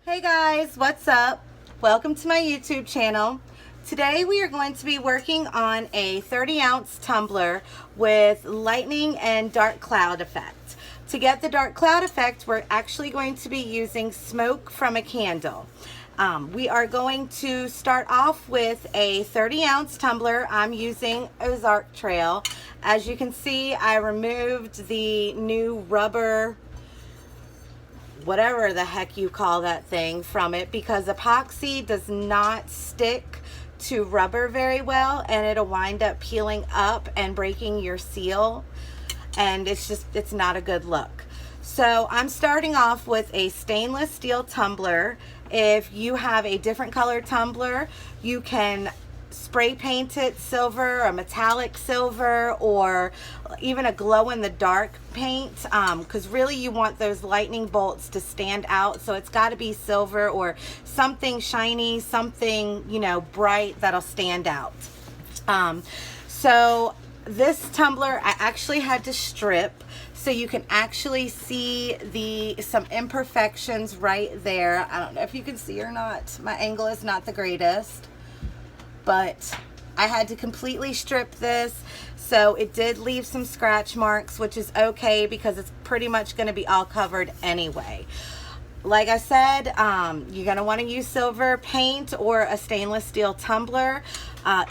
Hey guys, what's up? Welcome to my YouTube channel. Today we are going to be working on a 30-ounce tumbler with lightning and dark cloud effect. To get the dark cloud effect, we're actually going to be using smoke from a candle. We are going to start off with a 30-ounce tumbler. I'm using Ozark Trail. As you can see, I removed the new rubber, whatever the heck you call that thing, from it because epoxy does not stick to rubber very well, and it'll wind up peeling up and breaking your seal, and it's not a good look. So I'm starting off with a stainless steel tumbler. If you have a different color tumbler, you can spray paint it silver or metallic silver or even a glow-in-the-dark paint, because really you want those lightning bolts to stand out, so it's got to be silver or something shiny, something, you know, bright that'll stand out. So this tumbler I actually had to strip so you can actually see some imperfections right there. I don't know if you can see or not. My angle is not the greatest, but I had to completely strip this, so it did leave some scratch marks, which is okay because it's pretty much going to be all covered anyway. Like I said, you're going to want to use silver paint or a stainless steel tumbler.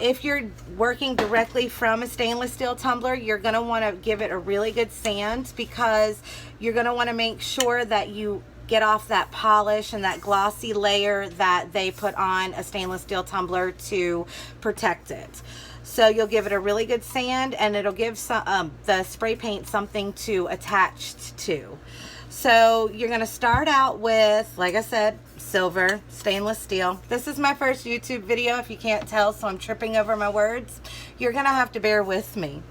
If you're working directly from a stainless steel tumbler, you're going to want to give it a really good sand because you're going to want to make sure that you get off that polish and that glossy layer that they put on a stainless steel tumbler to protect it. So you'll give it a really good sand, and it'll give the spray paint something to attach to. So you're going to start out with, like I said, silver stainless steel. This is my first YouTube video, if you can't tell, so I'm tripping over my words. You're going to have to bear with me.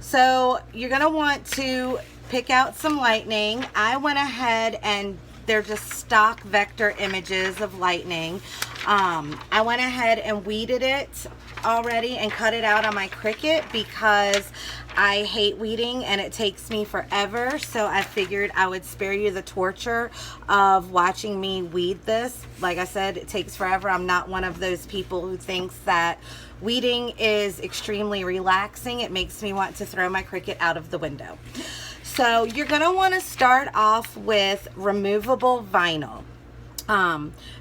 So you're going to want to pick out some lightning. I went ahead and they're just stock vector images of lightning. I went ahead and weeded it already and cut it out on my Cricut because I hate weeding and it takes me forever. So I figured I would spare you the torture of watching me weed this. Like I said, it takes forever. I'm not one of those people who thinks that weeding is extremely relaxing. It makes me want to throw my Cricut out of the window. So you're going to want to start off with removable vinyl,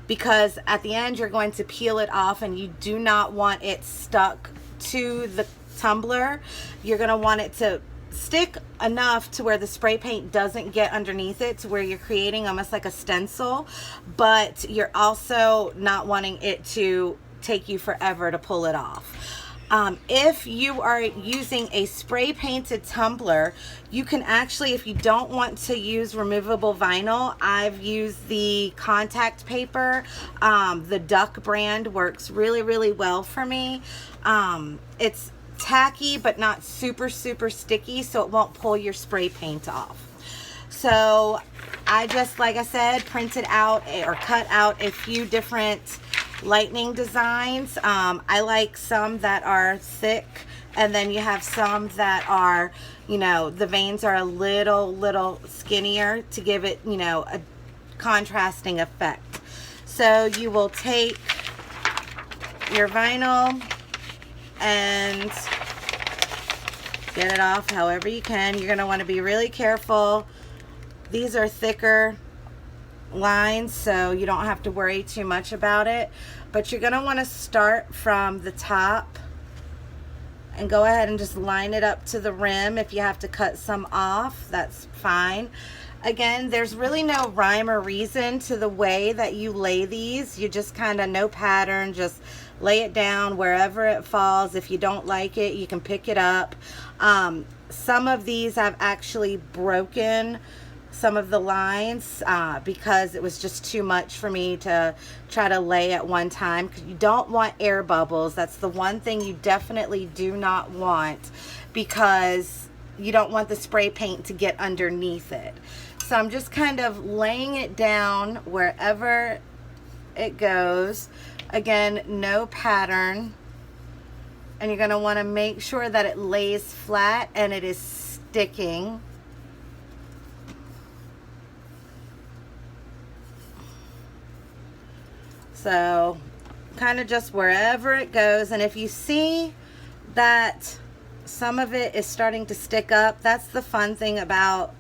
because at the end you're going to peel it off and you do not want it stuck to the tumbler. You're going to want it to stick enough to where the spray paint doesn't get underneath it, to where you're creating almost like a stencil, but you're also not wanting it to take you forever to pull it off. If you are using a spray painted tumbler, you can actually, if you don't want to use removable vinyl, I've used the contact paper. The Duck brand works really, really well for me. It's tacky but not super sticky, so it won't pull your spray paint off. So I just, like I said, printed out or cut out a few different lightning designs. I like some that are thick, and then you have some that are, you know, the veins are a little skinnier to give it, you know, a contrasting effect. So you will take your vinyl and get it off however you can. You're going to want to be really careful. These are thicker lines, so you don't have to worry too much about it, but you're going to want to start from the top and go ahead and just line it up to the rim. If you have to cut some off, that's fine. Again, there's really no rhyme or reason to the way that you lay these. You just kind of, no pattern, just lay it down wherever it falls. If you don't like it, you can pick it up. Some of these I've actually broken some of the lines because it was just too much for me to try to lay at one time, because you don't want air bubbles. That's the one thing you definitely do not want, because you don't want the spray paint to get underneath it. So I'm just kind of laying it down wherever it goes. Again, no pattern, and you're going to want to make sure that it lays flat and it is sticking. So kind of just wherever it goes. And if you see that some of it is starting to stick up, that's the fun thing about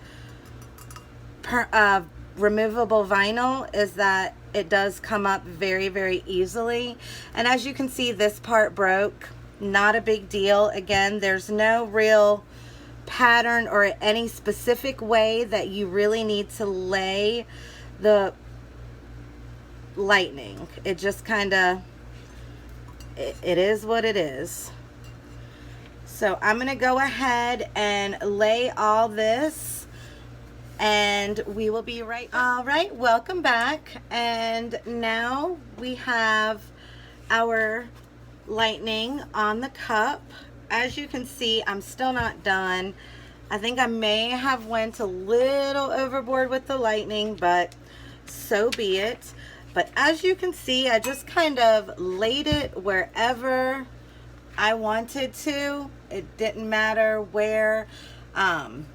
removable vinyl, is that it does come up very, very easily. And as you can see, this part broke. Not a big deal. Again, there's no real pattern or any specific way that you really need to lay the lightning. It just kind of, it is what it is. So I'm going to go ahead and lay all this, and we will be right back. All right, welcome back. And now we have our lightning on the cup. As you can see, I'm still not done. I think I may have went a little overboard with the lightning, but so be it. But as you can see, I just kind of laid it wherever I wanted to. It didn't matter where. I'm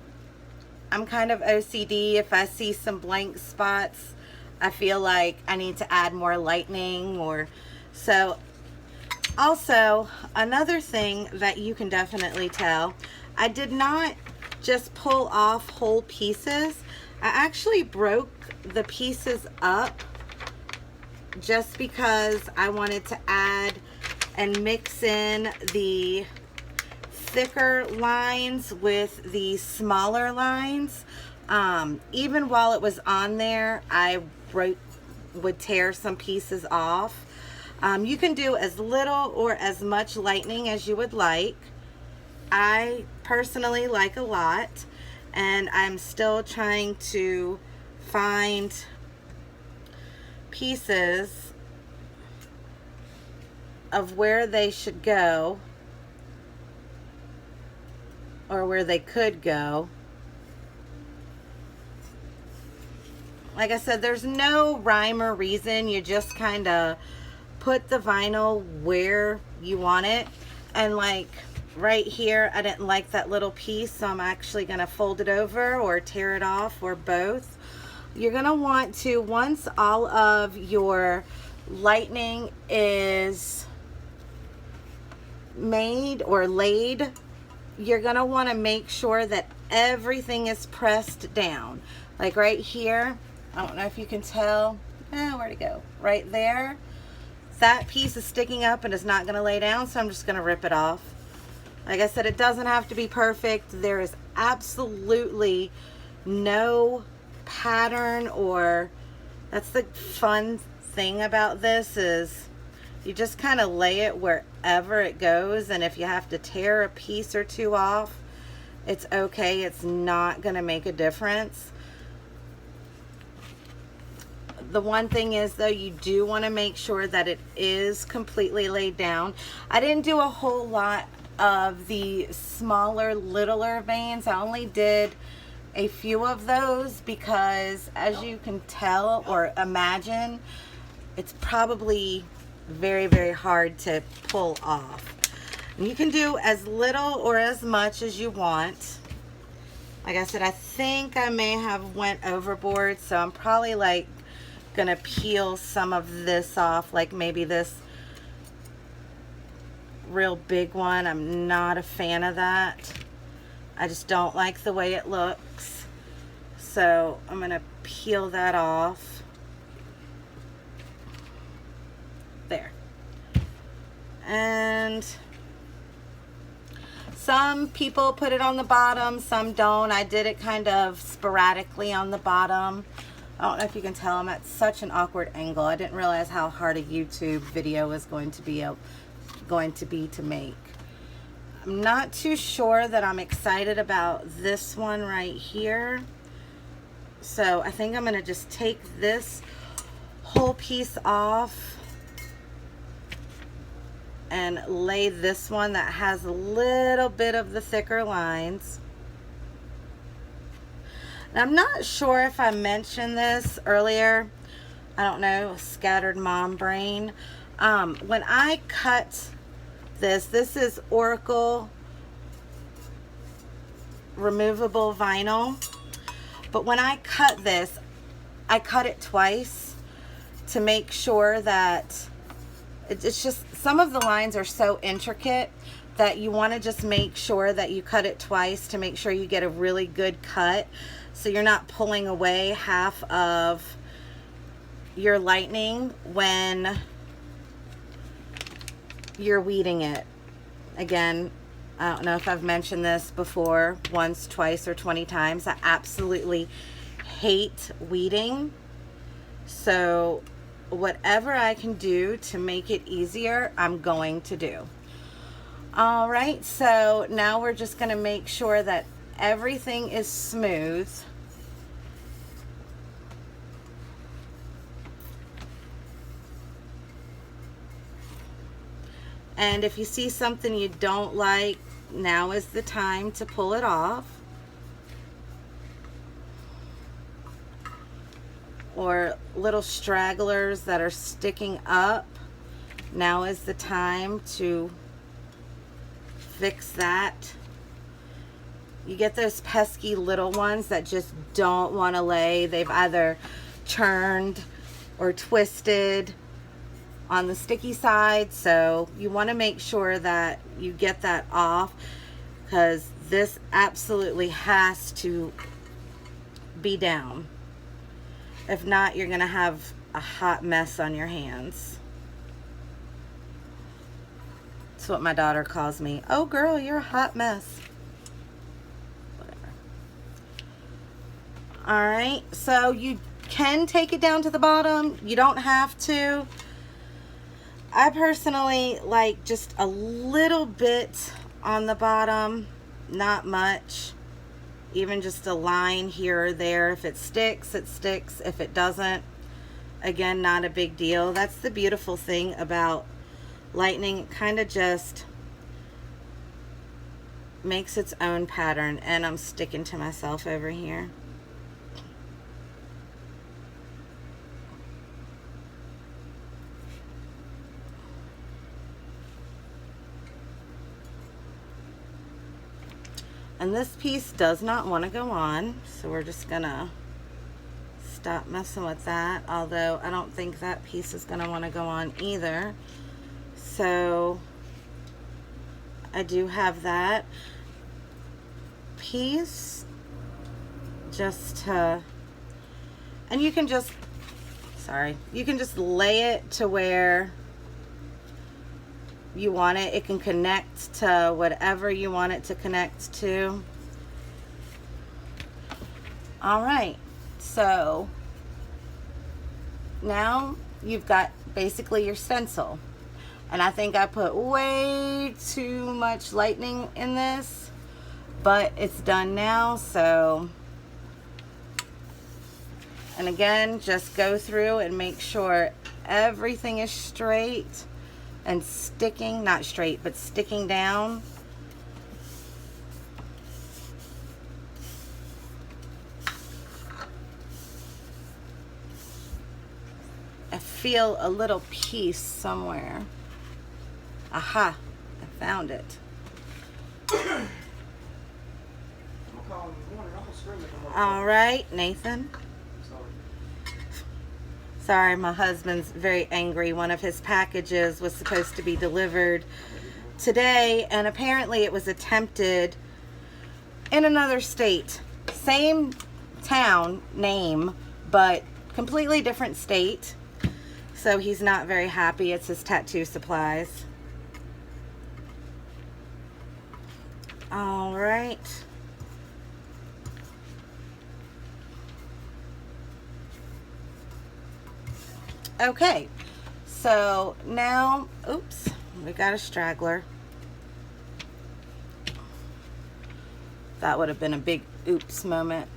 kind of OCD. If I see some blank spots, I feel like I need to add more lightning, or so. Also, another thing that you can definitely tell, I did not just pull off whole pieces. I actually broke the pieces up just because I wanted to add and mix in the thicker lines with the smaller lines. Even while it was on there, I would tear some pieces off. You can do as little or as much lightning as you would like. I personally like a lot, and I'm still trying to find pieces of where they should go, or where they could go. Like I said, there's no rhyme or reason. You just kind of put the vinyl where you want it. And like right here, I didn't like that little piece, so I'm actually going to fold it over or tear it off, or both. You're going to want to, once all of your lightning is made or laid, you're going to want to make sure that everything is pressed down. Like right here, I don't know if you can tell, where'd it go? Right there. That piece is sticking up and is not going to lay down, so I'm just going to rip it off. Like I said, it doesn't have to be perfect. There is absolutely no pattern, or that's the fun thing about this, is you just kind of lay it wherever it goes, and if you have to tear a piece or two off, it's okay. It's not going to make a difference. The one thing is, though, you do want to make sure that it is completely laid down. I didn't do a whole lot of the smaller, littler veins. I only did a few of those because, as you can tell or imagine, it's probably very, very hard to pull off. And you can do as little or as much as you want. Like I said, I think I may have went overboard, so I'm probably like gonna peel some of this off, like maybe this real big one. I'm not a fan of that. I just don't like the way it looks, so I'm gonna peel that off. There. And some people put it on the bottom, some don't. I did it kind of sporadically on the bottom. I don't know if you can tell, I'm at such an awkward angle. I didn't realize how hard a YouTube video was going to be to make. I'm not too sure that I'm excited about this one right here. So I think I'm going to just take this whole piece off and lay this one that has a little bit of the thicker lines. Now, I'm not sure if I mentioned this earlier. I don't know, scattered mom brain. When I cut this is Oracle removable vinyl. But when I cut this, I cut it twice to make sure that it's just, some of the lines are so intricate that you want to just make sure that you cut it twice to make sure you get a really good cut, so you're not pulling away half of your lightning when you're weeding it. Again, I don't know if I've mentioned this before, once, twice, or 20 times. I absolutely hate weeding. So whatever I can do to make it easier, I'm going to do. All right, so now we're just going to make sure that everything is smooth. And if you see something you don't like, now is the time to pull it off. Or little stragglers that are sticking up, now is the time to fix that. You get those pesky little ones that just don't want to lay. They've either turned or twisted on the sticky side, so you want to make sure that you get that off, because this absolutely has to be down. If not, you're gonna have a hot mess on your hands. That's what my daughter calls me. Oh girl, you're a hot mess. Whatever. All right, so you can take it down to the bottom. You don't have to. I personally like just a little bit on the bottom, not much. Even just a line here or there. If it sticks, it sticks. If it doesn't, again, not a big deal. That's the beautiful thing about lightning. It kind of just makes its own pattern. And I'm sticking to myself over here. And this piece does not want to go on, so we're just gonna stop messing with that, although I don't think that piece is gonna want to go on either. So I do have that piece just to, and you can just, you can just lay it to where you want it. It can connect to whatever you want it to connect to. All right, so now you've got basically your stencil. And I think I put way too much lightning in this, but it's done now. So, and again, just go through and make sure everything is straight and sticking, not straight, but sticking down. I feel a little piece somewhere. Aha, I found it. All right, Nathan. Sorry, my husband's very angry. One of his packages was supposed to be delivered today, and apparently it was attempted in another state. Same town name, but completely different state. So he's not very happy. It's his tattoo supplies. All right. Okay, so now, oops, we got a straggler. That would have been a big oops moment.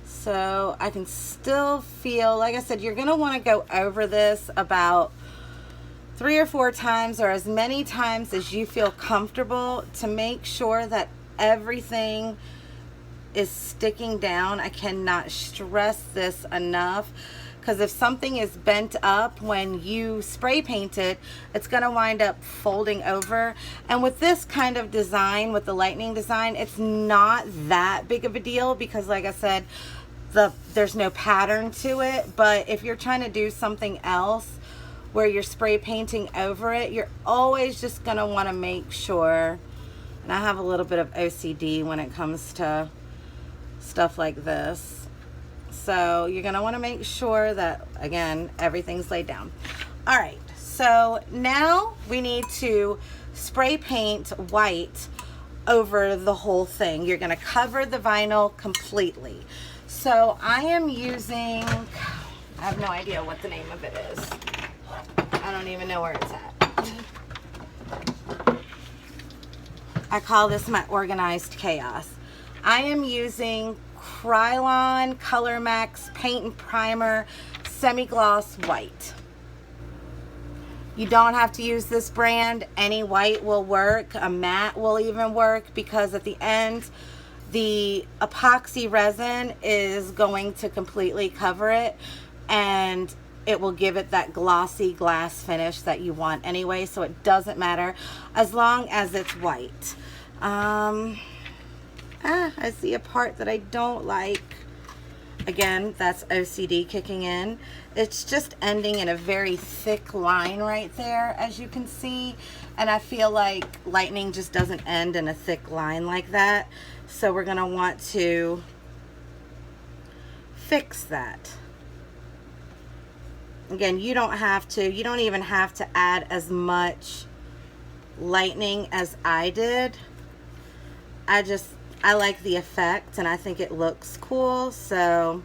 So I can still feel, like I said, you're going to want to go over this about 3 or 4 times, or as many times as you feel comfortable, to make sure that everything is sticking down. I cannot stress this enough, because if something is bent up when you spray paint it, it's going to wind up folding over. And with this kind of design, with the lightning design, it's not that big of a deal, because like I said, there's no pattern to it. But if you're trying to do something else where you're spray painting over it, you're always just going to want to make sure, and I have a little bit of OCD when it comes to stuff like this. So you're going to want to make sure that, again, everything's laid down. All right, so now we need to spray paint white over the whole thing. You're going to cover the vinyl completely. So I am using, I have no idea what the name of it is. I don't even know where it's at. I call this my organized chaos. I am using Krylon Color Max Paint and Primer Semi-Gloss White. You don't have to use this brand. Any white will work. A matte will even work, because at the end, the epoxy resin is going to completely cover it, and it will give it that glossy glass finish that you want anyway, so it doesn't matter as long as it's white. I see a part that I don't like. Again, that's OCD kicking in. It's just ending in a very thick line right there, as you can see, and I feel like lightning just doesn't end in a thick line like that, so we're gonna want to fix that. Again, you don't even have to add as much lightning as I did. I like the effect, and I think it looks cool, so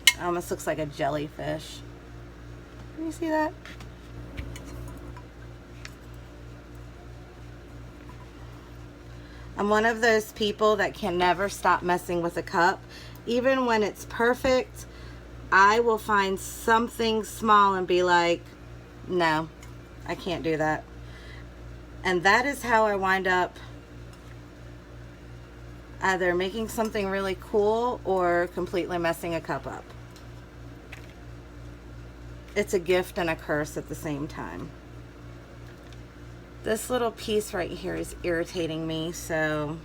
it almost looks like a jellyfish. Can you see that? I'm one of those people that can never stop messing with a cup. Even when it's perfect, I will find something small and be like, no, I can't do that. And that is how I wind up either making something really cool or completely messing a cup up. It's a gift and a curse at the same time. This little piece right here is irritating me, so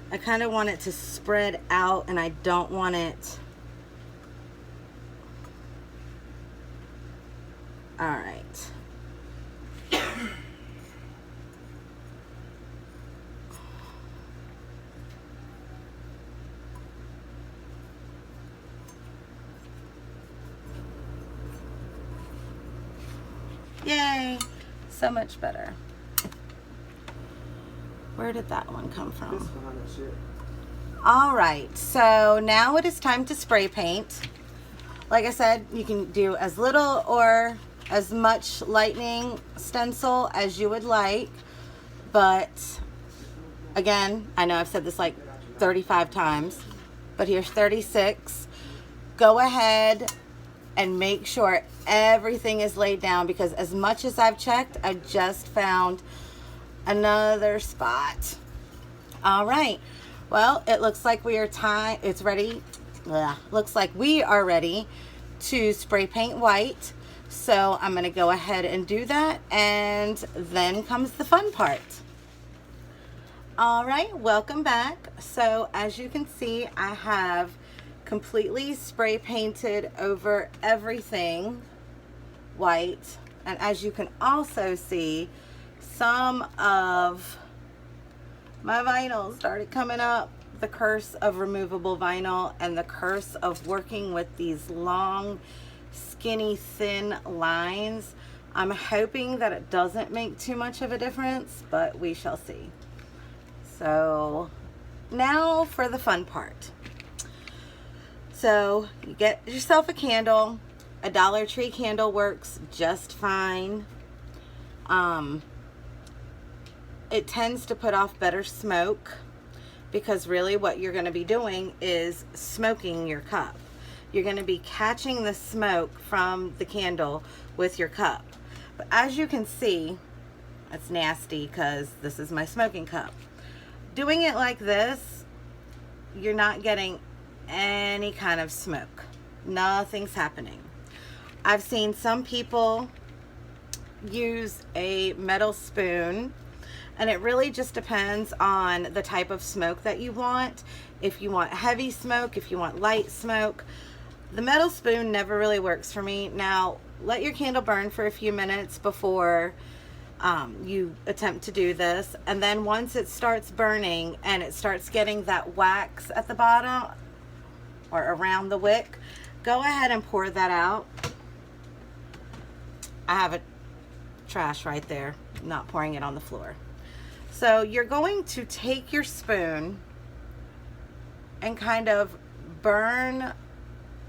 I kind of want it to spread out, and I don't want it. All right. Yay, so much better. Where did that one come from? All right, so now it is time to spray paint. Like I said, you can do as little or as much lightning stencil as you would like, but again, I know I've said this like 35 times, but here's 36. Go ahead and make sure everything is laid down, because as much as I've checked, I just found another spot. All right, well, it looks like we are it's ready. Looks like we are ready to spray paint white. So I'm gonna go ahead and do that, and then comes the fun part. All right, welcome back. So as you can see, I have completely spray painted over everything white, and as you can also see, some of my vinyl started coming up. The curse of removable vinyl and the curse of working with these long, skinny, thin lines. I'm hoping that it doesn't make too much of a difference, but we shall see. So now for the fun part. So you get yourself a candle. A Dollar Tree candle works just fine. It tends to put off better smoke, because really what you're going to be doing is smoking your cup. You're going to be catching the smoke from the candle with your cup. But as you can see, it's nasty because this is my smoking cup. Doing it like this, you're not getting any kind of smoke. Nothing's happening. I've seen some people use a metal spoon And it really just depends on the type of smoke that you want. If you want heavy smoke, if you want light smoke. The metal spoon never really works for me. Now, let your candle burn for a few minutes before you attempt to do this. And then once it starts burning and it starts getting that wax at the bottom or around the wick, go ahead and pour that out. I have a trash right there, not pouring it on the floor. So you're going to take your spoon and kind of burn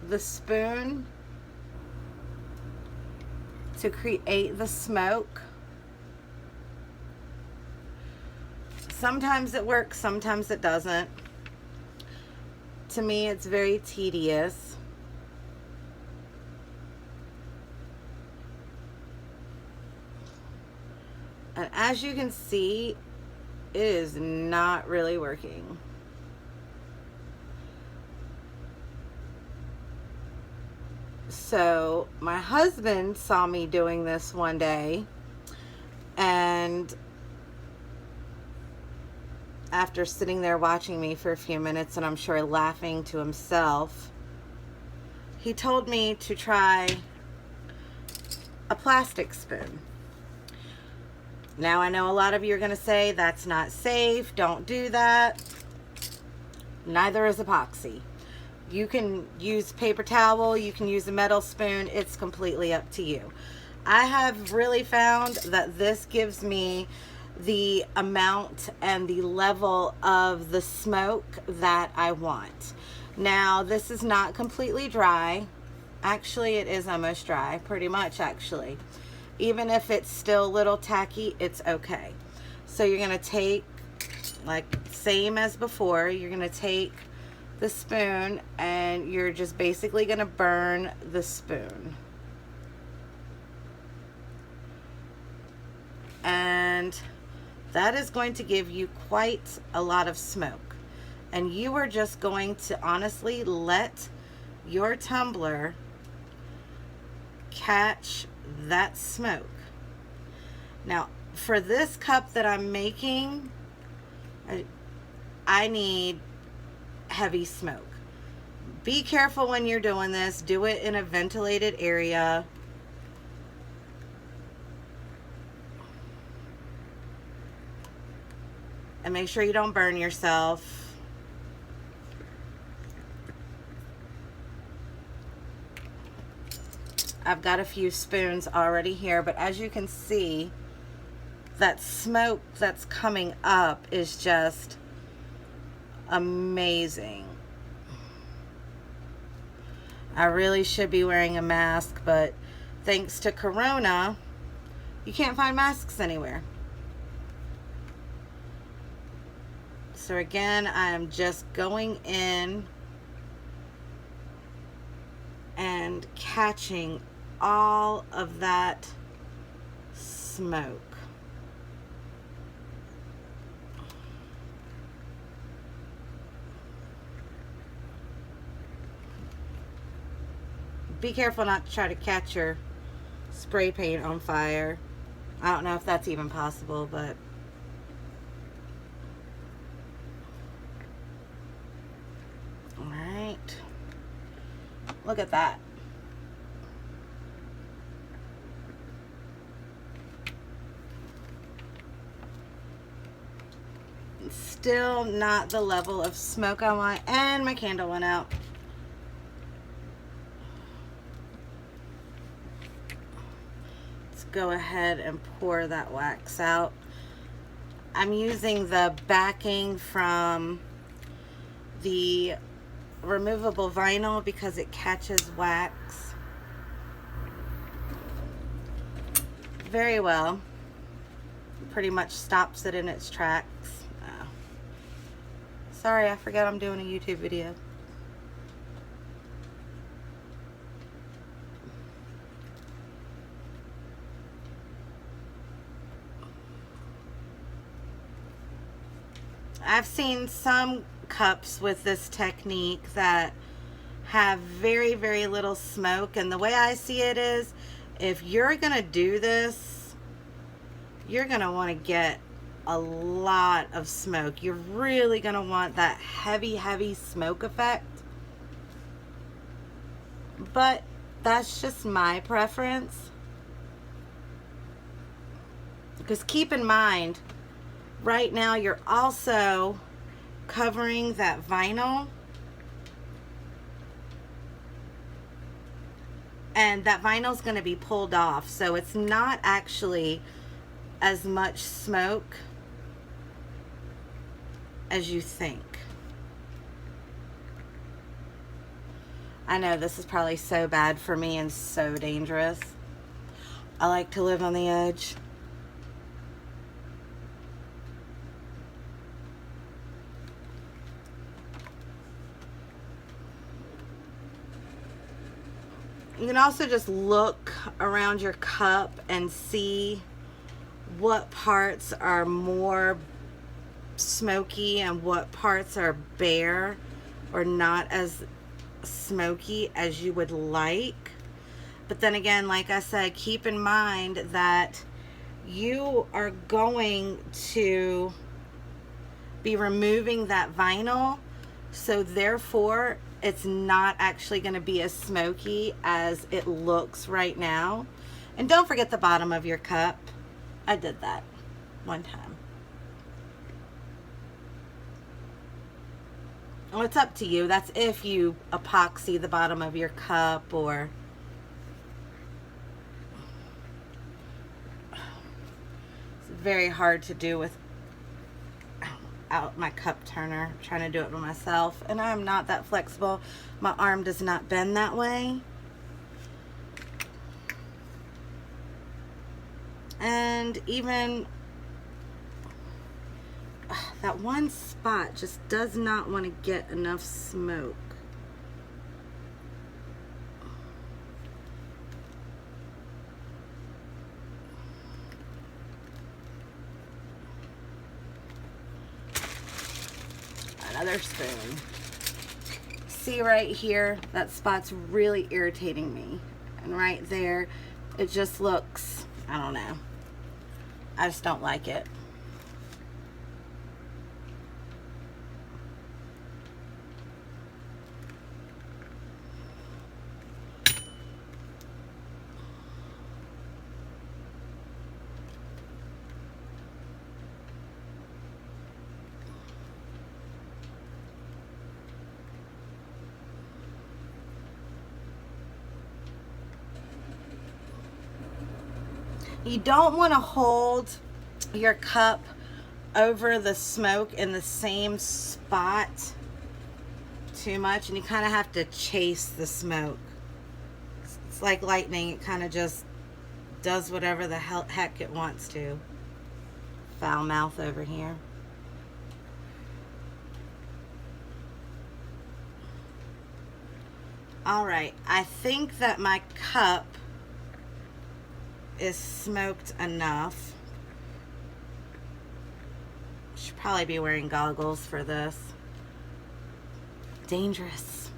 the spoon to create the smoke. Sometimes it works, sometimes it doesn't. To me, it's very tedious. And as you can see, it is not really working. So my husband saw me doing this one day, and after sitting there watching me for a few minutes, and I'm sure laughing to himself, he told me to try a plastic spoon. Now, I know a lot of you are going to say that's not safe, don't do that. Neither is epoxy. You can use paper towel, you can use a metal spoon, it's completely up to you. I have really found that this gives me the amount and the level of the smoke that I want. Now, this is not completely dry. Actually, it is almost dry, pretty much actually. Even if it's still a little tacky, it's okay. So you're gonna take, like same as before, you're gonna take the spoon and you're just basically gonna burn the spoon. And that is going to give you quite a lot of smoke. And you are just going to honestly let your tumbler catch that smoke. Now, for this cup that I'm making, I need heavy smoke. Be careful when you're doing this. Do it in a ventilated area. And make sure you don't burn yourself. I've got a few spoons already here, but as you can see, that smoke that's coming up is just amazing. I really should be wearing a mask, but thanks to Corona, you can't find masks anywhere. So again, I am just going in and catching all of that smoke. Be careful not to try to catch your spray paint on fire. I don't know if that's even possible, but all right. Look at that. Still not the level of smoke I want, and my candle went out. Let's go ahead and pour that wax out. I'm using the backing from the removable vinyl because it catches wax very well. Pretty much stops it in its tracks. Sorry, I forgot I'm doing a YouTube video. I've seen some cups with this technique that have very, very little smoke, and the way I see it is, if you're gonna do this, you're gonna want to get a lot of smoke. You're really going to want that heavy smoke effect. But that's just my preference. Because keep in mind, right now you're also covering that vinyl. And that vinyl is going to be pulled off. So it's not actually as much smoke as you think. I know this is probably so bad for me and so dangerous. I like to live on the edge. You can also just look around your cup and see what parts are more smoky and what parts are bare or not as smoky as you would like. But then again, like I said, keep in mind that you are going to be removing that vinyl, so therefore it's not actually going to be as smoky as it looks right now. And don't forget the bottom of your cup. I did that one time. Well, it's up to you. That's if you epoxy the bottom of your cup, or it's very hard to do with out my cup turner. I'm trying to do it by myself, and I'm not that flexible. My arm does not bend that way. And even that one spot just does not want to get enough smoke. Another spoon. See right here, that spot's really irritating me. And right there, it just looks, I don't know. I just don't like it. You don't want to hold your cup over the smoke in the same spot too much, and you kind of have to chase the smoke. It's like lightning. It kind of just does whatever the heck it wants to. Foul mouth over here. All right, I think that my cup is smoked enough. Should probably be wearing goggles for this. Dangerous.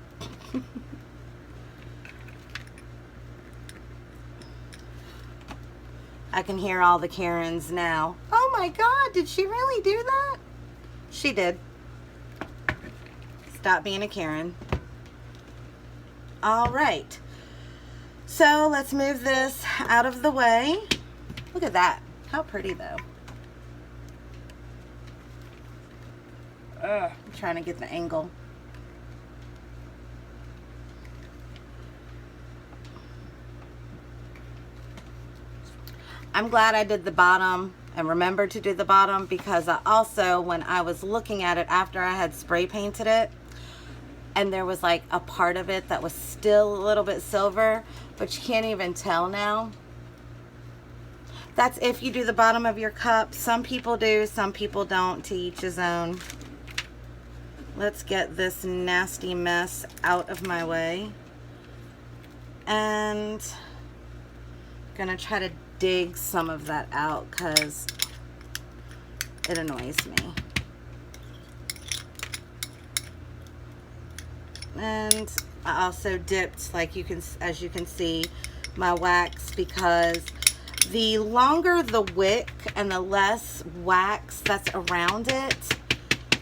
I can hear all the Karens now. Oh my God, did she really do that? She did. Stop being a Karen. All right. So let's move this out of the way. Look at that. How pretty though. I'm trying to get the angle. I'm glad I did the bottom and remembered to do the bottom, because I also, when I was looking at it after I had spray painted it, and there was like a part of it that was still a little bit silver, but you can't even tell now. That's if you do the bottom of your cup. Some people do, some people don't. To each his own. Let's get this nasty mess out of my way. And I'm gonna try to dig some of that out because it annoys me. And I also dipped, like you can, as you can see, my wax, because The longer the wick and the less wax that's around it,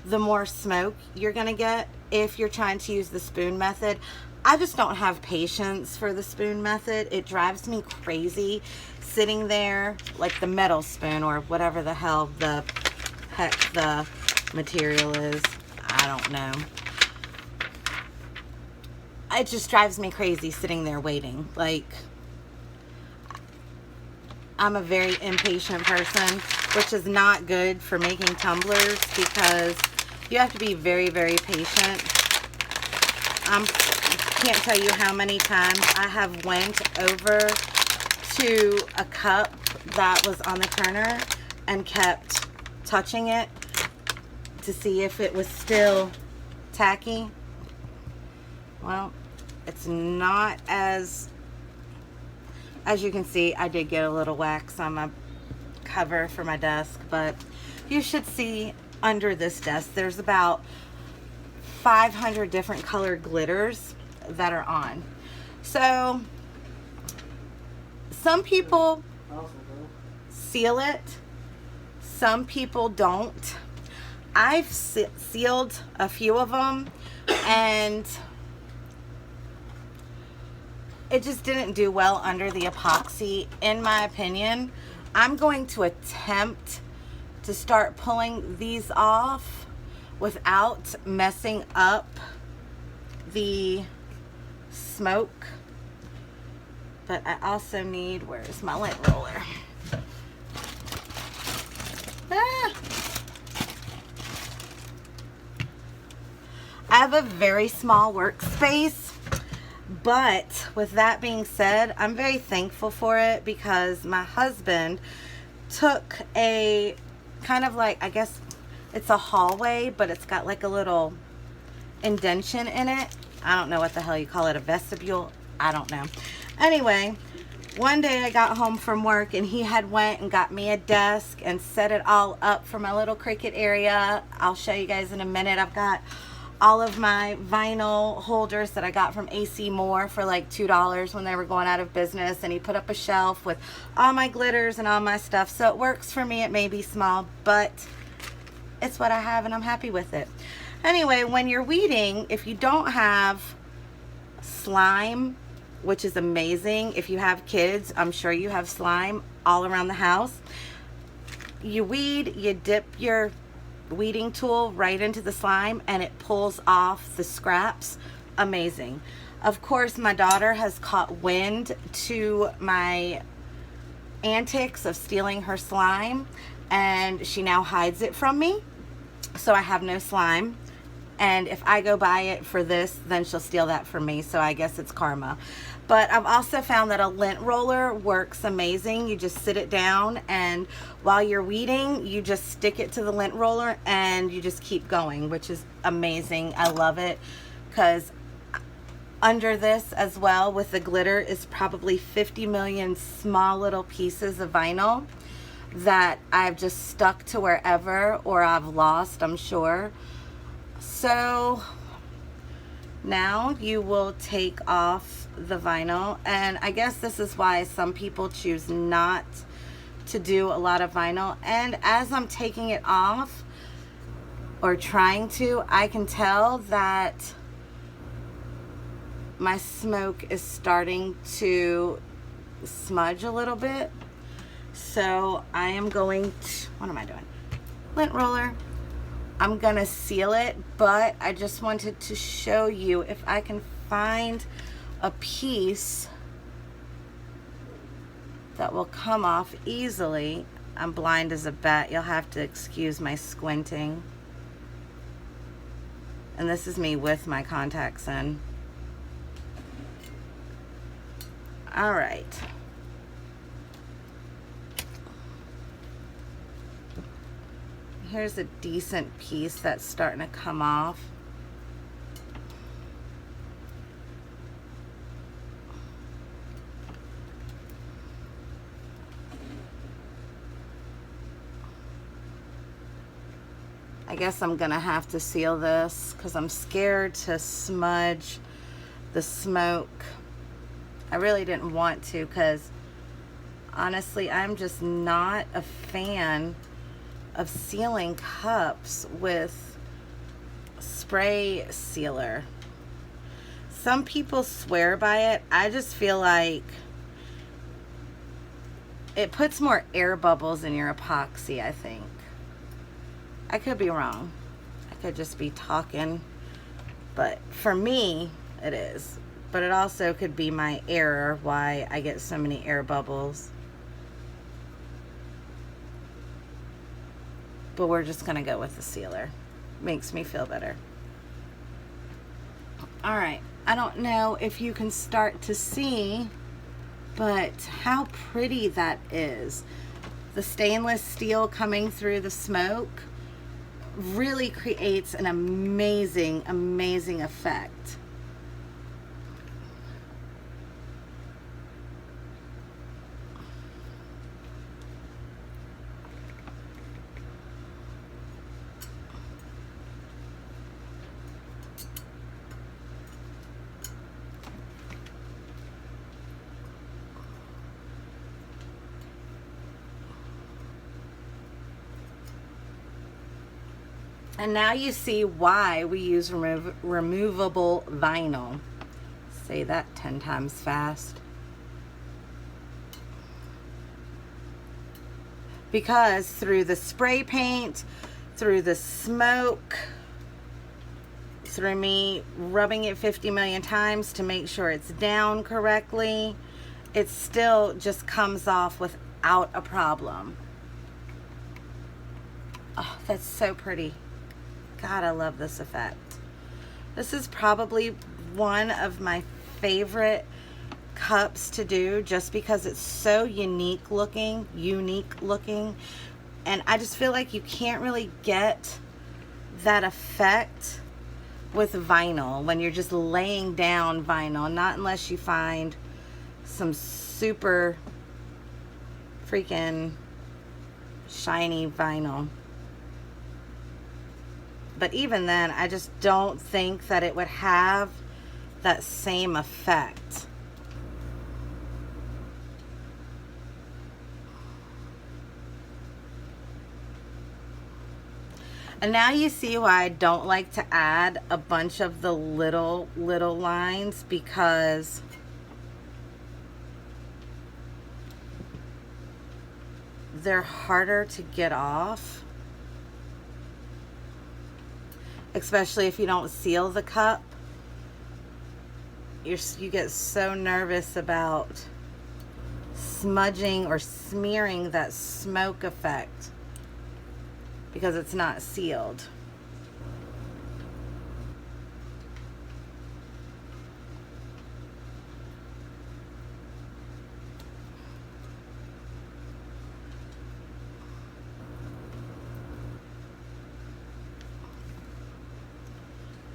the more smoke you're gonna get if you're trying to use the spoon method. I just don't have patience for the spoon method. It drives me crazy sitting there like the metal spoon or whatever the hell the heck the material is. I don't know. It just drives me crazy sitting there waiting. Like, I'm a very impatient person, which is not good for making tumblers because you have to be very, very patient. I can't tell you how many times I have went over to a cup that was on the turner and kept touching it to see if it was still tacky. Well, it's not as you can see, I did get a little wax on my cover for my desk, but you should see under this desk, there's about 500 different colored glitters that are on. So some people seal it, some people don't. I've sealed a few of them and it just didn't do well under the epoxy, in my opinion. I'm going to attempt to start pulling these off without messing up the smoke. But I also need, where's my lint roller? Ah. I have a very small workspace. But with that being said, I'm very thankful for it because my husband took a kind of like, I guess it's a hallway, but it's got like a little indention in it. I don't know what the hell you call it, a vestibule. I don't know. Anyway, one day I got home from work and he had went and got me a desk and set it all up for my little Cricut area. I'll show you guys in a minute. I've got all of my vinyl holders that I got from AC Moore for like $2 when they were going out of business, and he put up a shelf with all my glitters and all my stuff. So it works for me. It may be small, but it's what I have and I'm happy with it. Anyway, when you're weeding, if you don't have slime, which is amazing, if you have kids, I'm sure you have slime all around the house. You weed, you dip your weeding tool right into the slime and it pulls off the scraps. Amazing. Of course, my daughter has caught wind to my antics of stealing her slime and she now hides it from me, so I have no slime. And if I go buy it for this, then she'll steal that from me, so I guess it's karma. But I've also found that a lint roller works amazing. You just sit it down and while you're weeding, you just stick it to the lint roller and you just keep going, which is amazing. I love it because under this as well with the glitter is probably 50 million small little pieces of vinyl that I've just stuck to wherever or I've lost, I'm sure. So now you will take off the vinyl, and I guess this is why some people choose not to do a lot of vinyl. And as I'm taking it off or trying to, I can tell that my smoke is starting to smudge a little bit. So I am going to, what am I doing? Lint roller. I'm gonna seal it, but I just wanted to show you if I can find a piece that will come off easily. I'm blind as a bat. You'll have to excuse my squinting. And this is me with my contacts in. All right. Here's a decent piece that's starting to come off. I guess I'm gonna have to seal this because I'm scared to smudge the smoke. I really didn't want to because honestly, I'm just not a fan of sealing cups with spray sealer. Some people swear by it. I just feel like it puts more air bubbles in your epoxy, I think. I could be wrong. I could just be talking. But for me, it is. But it also could be my error why I get so many air bubbles. But we're just going to go with the sealer. Makes me feel better. All right. I don't know if you can start to see, but how pretty that is. The stainless steel coming through the smoke really creates an amazing, amazing effect. And now you see why we use removable vinyl. Say that 10 times fast. Because through the spray paint, through the smoke, through me rubbing it 50 million times to make sure it's down correctly, it still just comes off without a problem. Oh, that's so pretty. God, I love this effect. This is probably one of my favorite cups to do just because it's so unique looking, and I just feel like you can't really get that effect with vinyl when you're just laying down vinyl, not unless you find some super freaking shiny vinyl. But even then, I just don't think that it would have that same effect. And now you see why I don't like to add a bunch of the little lines, because they're harder to get off. Especially if you don't seal the cup. You get so nervous about smudging or smearing that smoke effect because it's not sealed.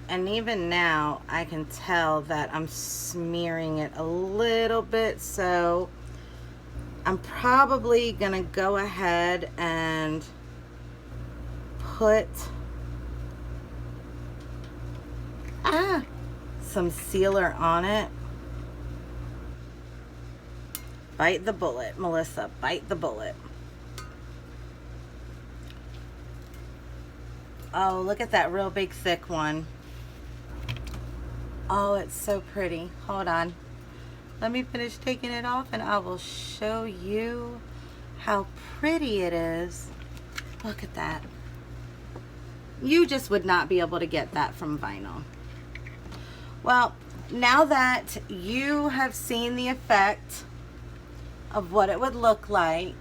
And even now, I can tell that I'm smearing it a little bit, so I'm probably gonna go ahead and put some sealer on it. Bite the bullet, Melissa, bite the bullet. Oh, look at that real big thick one. Oh, it's so pretty. Hold on. Let me finish taking it off and I will show you how pretty it is. Look at that. You just would not be able to get that from vinyl. Well, now that you have seen the effect of what it would look like,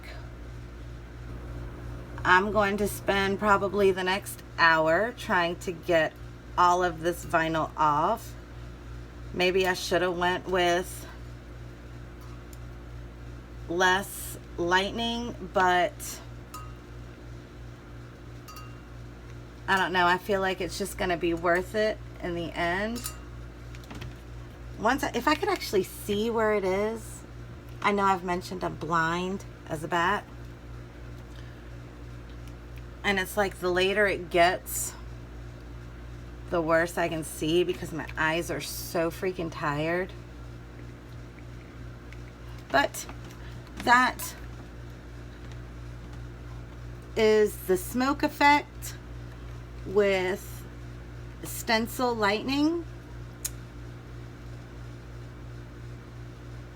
I'm going to spend probably the next hour trying to get all of this vinyl off. Maybe I should have went with less lightning, but I don't know. I feel like it's just going to be worth it in the end. If I could actually see where it is. I know I've mentioned I'm blind as a bat. And it's like the later it gets, the worse I can see because my eyes are so freaking tired. But that is the smoke effect with stencil lightning.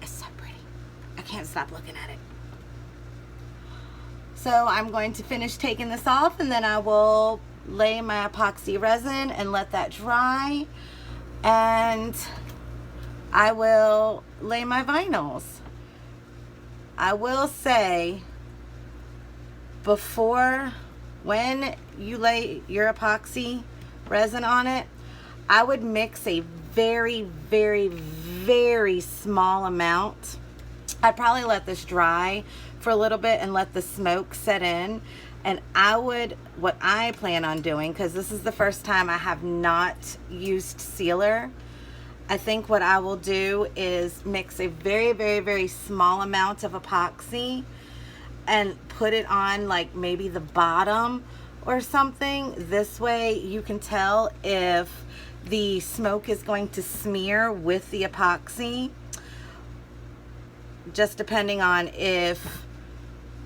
It's so pretty. I can't stop looking at it. So I'm going to finish taking this off, and then I will lay my epoxy resin and let that dry, and I will lay my vinyls. I will say, before, when you lay your epoxy resin on it, I would mix a very, very, very small amount. I'd probably let this dry for a little bit and let the smoke set in. And what I plan on doing, because this is the first time I have not used sealer, I think what I will do is mix a very, very, very small amount of epoxy and put it on like maybe the bottom or something. This way you can tell if the smoke is going to smear with the epoxy, just depending on if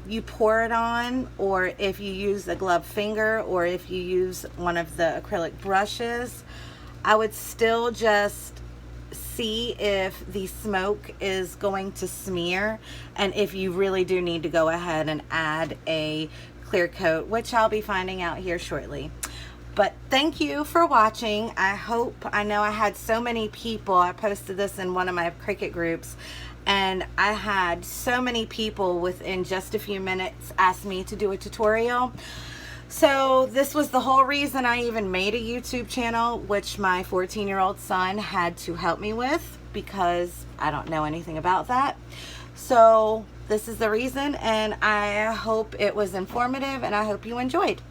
you pour it on, or if you use a gloved finger, or if you use one of the acrylic brushes. I would still just see if the smoke is going to smear, and if you really do need to go ahead and add a clear coat, which I'll be finding out here shortly. But thank you for watching. I know I had so many people, I posted this in one of my Cricut groups, and I had so many people within just a few minutes ask me to do a tutorial. So this was the whole reason I even made a YouTube channel, which my 14-year-old son had to help me with, because I don't know anything about that. So this is the reason, and I hope it was informative, and I hope you enjoyed.